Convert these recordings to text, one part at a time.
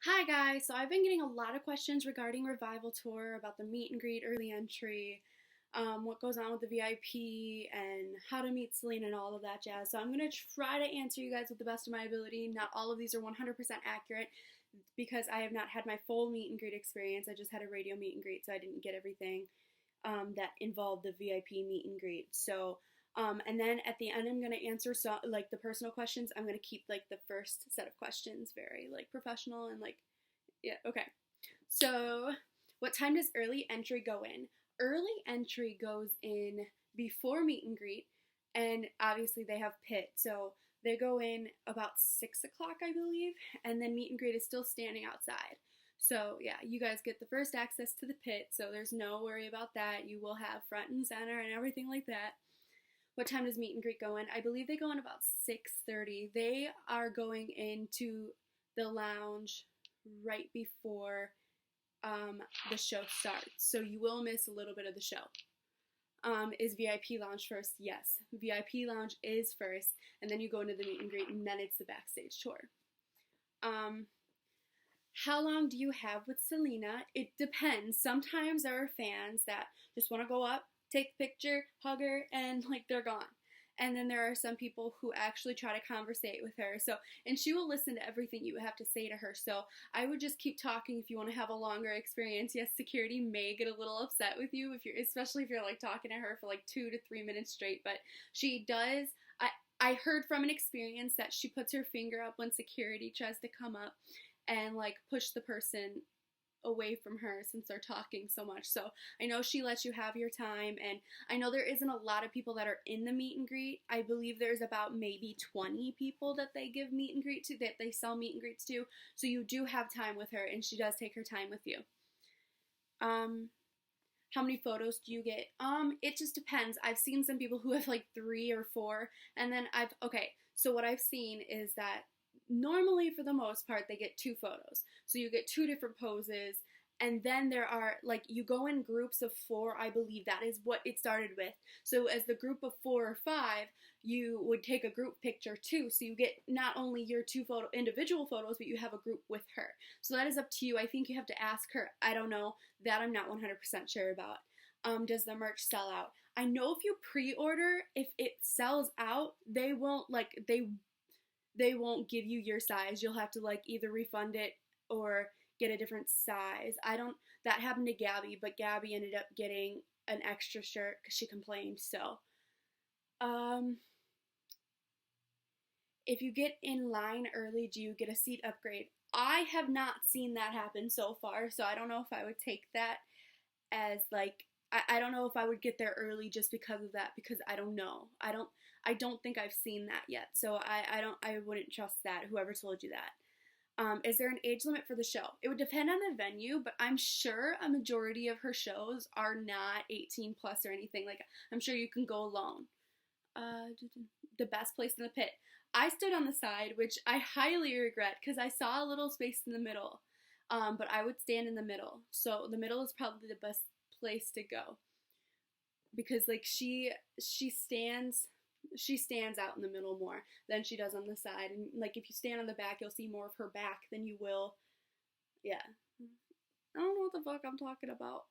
Hi guys, so I've been getting a lot of questions regarding Revival Tour about the meet and greet, early entry, what goes on with the VIP, and how to meet Selena and all of that jazz. So I'm going to try to answer you guys with the best of my ability. Not all of these are 100% accurate because I have not had my full meet and greet experience. I just had a radio meet and greet, so I didn't get everything that involved the VIP meet and greet. So and then at the end, I'm gonna answer like the personal questions. I'm gonna keep like the first set of questions very like professional and like yeah, okay. So, what time does early entry go in? Early entry goes in before meet and greet, and obviously they have pit, so they go in about 6 o'clock, I believe, and then meet and greet is still standing outside. So yeah, you guys get the first access to the pit, so there's no worry about that. You will have front and center and everything like that. What time does meet and greet go in? I believe they go in about 6:30. They are going into the lounge right before the show starts, so you will miss a little bit of the show. Is VIP lounge first? Yes, VIP lounge is first, and then you go into the meet and greet, and then it's the backstage tour. How long do you have with Selena? It depends. Sometimes there are fans that just want to go up, take the picture, hug her, and like they're gone. And then there are some people who actually try to conversate with her. So, and she will listen to everything you have to say to her. So I would just keep talking if you want to have a longer experience. Yes, security may get a little upset with you especially if you're like talking to her for like 2 to 3 minutes straight. But she does. I heard from an experience that she puts her finger up when security tries to come up and like push the person away from her since they're talking so much. So I know she lets you have your time, and I know there isn't a lot of people that are in the meet and greet. I believe there's about maybe 20 people that they give meet and greet to, that they sell meet and greets to. So you do have time with her, and she does take her time with you. How many photos do you get? It just depends. I've seen some people who have like 3 or 4, and then so what I've seen is that normally for the most part they get 2 photos. So you get 2 different poses, and then there are like you go in groups of 4. I believe that is what it started with. So as the group of 4 or 5, you would take a group picture too. So you get not only your individual photos, but you have a group with her. So that is up to you. I think you have to ask her. I don't know. That I'm not 100% sure about. Does the merch sell out? I know if you pre-order, if it sells out, they won't give you your size. You'll have to like either refund it or get a different size. That happened to Gabby, but Gabby ended up getting an extra shirt because she complained. So, if you get in line early, do you get a seat upgrade? I have not seen that happen so far, so I don't know if I would take that as like I don't know if I would get there early just because of that, because I don't know. I don't think I've seen that yet. So I wouldn't trust that, whoever told you that. Is there an age limit for the show? It would depend on the venue, but I'm sure a majority of her shows are not 18 plus or anything. Like, I'm sure you can go alone. The best place in the pit. I stood on the side, which I highly regret because I saw a little space in the middle. But I would stand in the middle. So the middle is probably the best place to go, because like she stands out in the middle more than she does on the side, and like if you stand on the back, you'll see more of her back than you will. Yeah, I don't know what the fuck I'm talking about.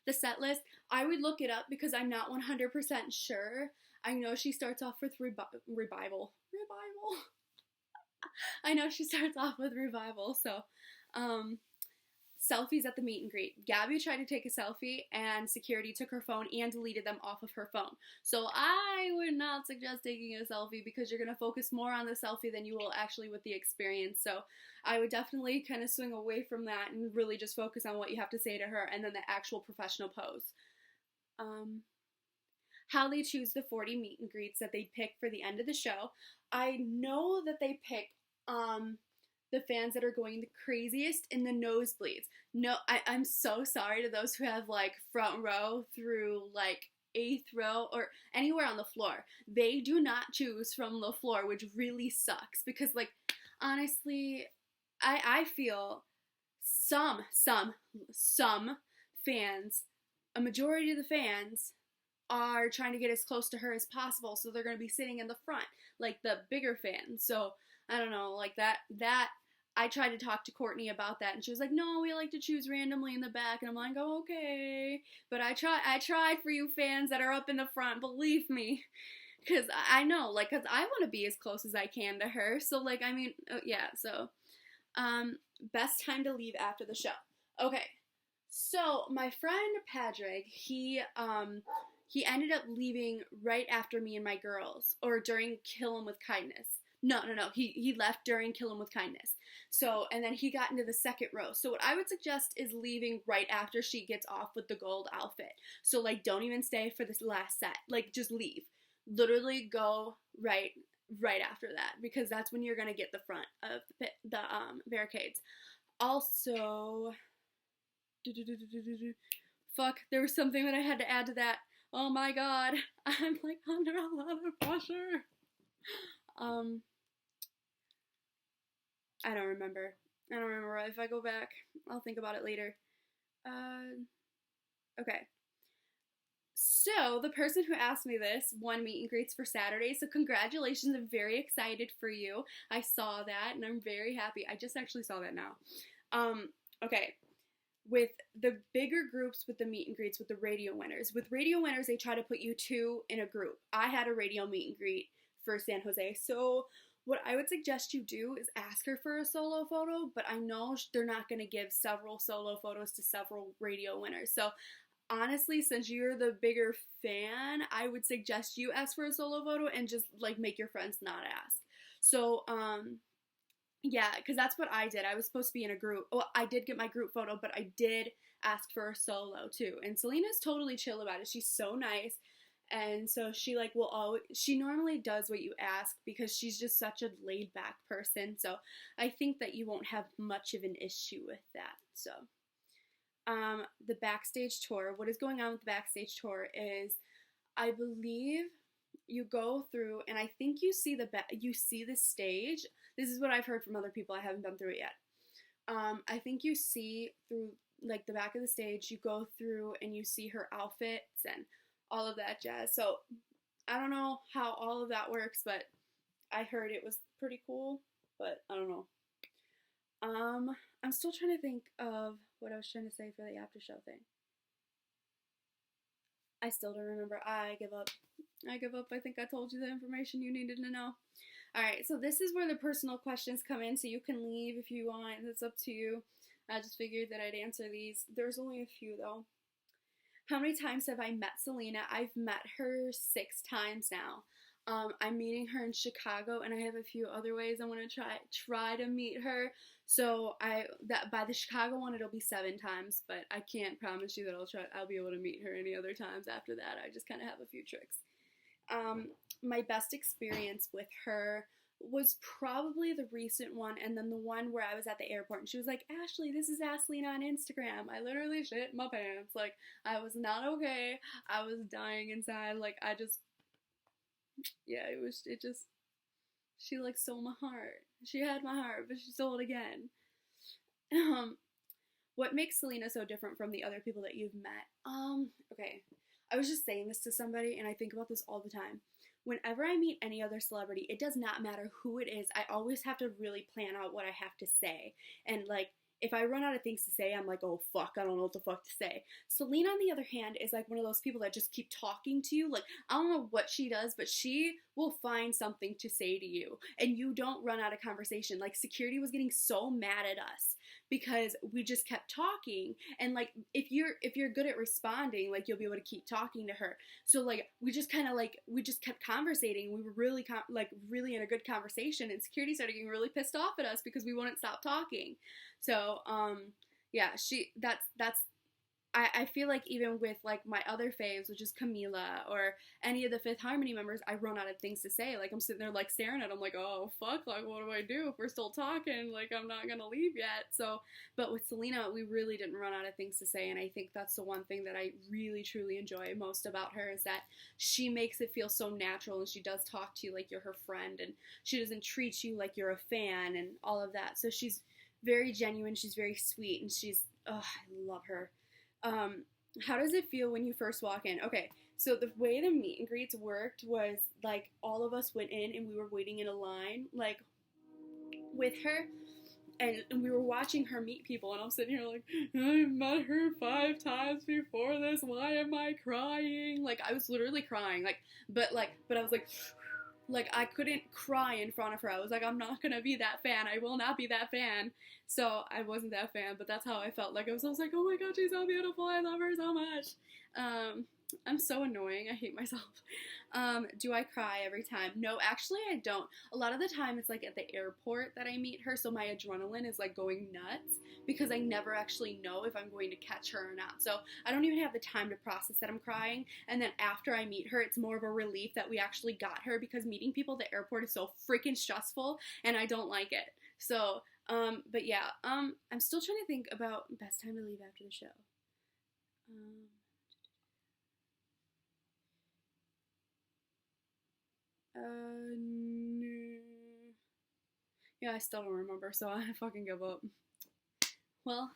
The set list, I would look it up because I'm not 100% sure. I know she starts off with revival. I know she starts off with revival. So selfies at the meet and greet. Gabby tried to take a selfie, and security took her phone and deleted them off of her phone. So I would not suggest taking a selfie because you're going to focus more on the selfie than you will actually with the experience. So I would definitely kind of swing away from that and really just focus on what you have to say to her and then the actual professional pose. How they choose the 40 meet and greets that they pick for the end of the show. I know that they pick the fans that are going the craziest in the nosebleeds. No, I'm so sorry to those who have like front row through like 8th row or anywhere on the floor. They do not choose from the floor, which really sucks because like honestly, I feel some fans, a majority of the fans are trying to get as close to her as possible, so they're going to be sitting in the front, like the bigger fans. So I don't know, like that I tried to talk to Courtney about that, and she was like, no, we like to choose randomly in the back. And I'm like, oh, okay. But I tried for you fans that are up in the front, believe me. Because I know, like, because I want to be as close as I can to her. So, like, I mean, yeah, so, best time to leave after the show. Okay, so my friend Padraig, he ended up leaving right after me and my girls, or during Kill 'Em With Kindness. No. He left during Kill 'Em With Kindness. So, and then he got into the second row. So what I would suggest is leaving right after she gets off with the gold outfit. So, like, don't even stay for this last set. Like, just leave. Literally go right after that, because that's when you're gonna get the front of the barricades. Also, fuck, there was something that I had to add to that. Oh my god, I'm like under a lot of pressure. I don't remember. If I go back, I'll think about it later. Okay. So, the person who asked me this won meet and greets for Saturday, so congratulations, I'm very excited for you. I saw that, and I'm very happy. I just actually saw that now. Okay. With the bigger groups, with the meet and greets, with the radio winners. With radio winners, they try to put you two in a group. I had a radio meet and greet for San Jose, so what I would suggest you do is ask her for a solo photo, but I know they're not going to give several solo photos to several radio winners, so honestly, since you're the bigger fan, I would suggest you ask for a solo photo and just, like, make your friends not ask. So, yeah, because that's what I did. I was supposed to be in a group. Well, I did get my group photo, but I did ask for a solo, too. And Selena's totally chill about it. She's so nice. And so she, like, will always, she normally does what you ask because she's just such a laid-back person. So I think that you won't have much of an issue with that, so. The backstage tour. What is going on with the backstage tour is, I believe you go through, and I think you see the stage. This is what I've heard from other people. I haven't been through it yet. I think you see through, like, the back of the stage. You go through and you see her outfits and all of that jazz. So I don't know how all of that works, but I heard it was pretty cool. But I don't know. I'm still trying to think of what I was trying to say for the after show thing. I still don't remember. I give up. I think I told you the information you needed to know. Alright, so this is where the personal questions come in, so you can leave if you want. It's up to you. I just figured that I'd answer these. There's only a few, though. How many times have I met Selena? I've met her 6 times now. I'm meeting her in Chicago, and I have a few other ways I want to try to meet her. So by the Chicago one, it'll be 7 times, but I can't promise you that I'll be able to meet her any other times after that. I just kind of have a few tricks. My best experience with her was probably the recent one, and then the one where I was at the airport, and she was like, Ashley, this is Ashley on Instagram. I literally shit my pants. Like, I was not okay. I was dying inside. Like, she, like, stole my heart. She had my heart, but she stole it again. What makes Selena so different from the other people that you've met? Okay. I was just saying this to somebody, and I think about this all the time. Whenever I meet any other celebrity, it does not matter who it is, I always have to really plan out what I have to say. And, like, if I run out of things to say, I'm like, oh, fuck, I don't know what the fuck to say. Selena, on the other hand, is like one of those people that just keep talking to you. Like, I don't know what she does, but she will find something to say to you. And you don't run out of conversation. Like, security was getting so mad at us because we just kept talking. And, like, if you're good at responding, like, you'll be able to keep talking to her. So, like, we just kept conversating. We were really, really in a good conversation. And security started getting really pissed off at us because we wouldn't stop talking. So, yeah, I feel like even with, like, my other faves, which is Camila or any of the Fifth Harmony members, I run out of things to say. Like, I'm sitting there, like, staring at them, like, oh, fuck, like, what do I do if we're still talking? Like, I'm not gonna leave yet. So, but with Selena, we really didn't run out of things to say, and I think that's the one thing that I really, truly enjoy most about her is that she makes it feel so natural, and she does talk to you like you're her friend, and she doesn't treat you like you're a fan, and all of that. So she's very genuine, she's very sweet, and I love her. How does it feel when you first walk in? Okay, so the way the meet and greets worked was, like, all of us went in and we were waiting in a line, like, with her, and we were watching her meet people, and I'm sitting here like, I've met her 5 times before this. Why am I crying? Like, I was literally crying. But I was like, I couldn't cry in front of her. I was like, I'm not gonna be that fan. I will not be that fan. So I wasn't that fan, but that's how I felt. Like, I was like, oh my god, she's so beautiful. I love her so much. I'm so annoying. I hate myself. Do I cry every time? No, actually I don't. A lot of the time it's like at the airport that I meet her, so my adrenaline is like going nuts because I never actually know if I'm going to catch her or not. So I don't even have the time to process that I'm crying. And then after I meet her, it's more of a relief that we actually got her, because meeting people at the airport is so freaking stressful and I don't like it. So, but yeah, I'm still trying to think about best time to leave after the show. No. Yeah, I still don't remember, so I fucking give up. Well,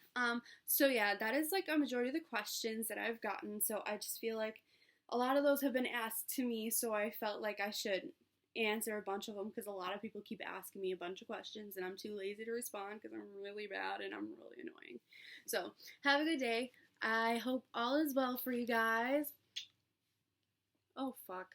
so yeah, that is like a majority of the questions that I've gotten, so I just feel like a lot of those have been asked to me, so I felt like I should answer a bunch of them, because a lot of people keep asking me a bunch of questions, and I'm too lazy to respond because I'm really bad and I'm really annoying. So, have a good day. I hope all is well for you guys. Oh, fuck.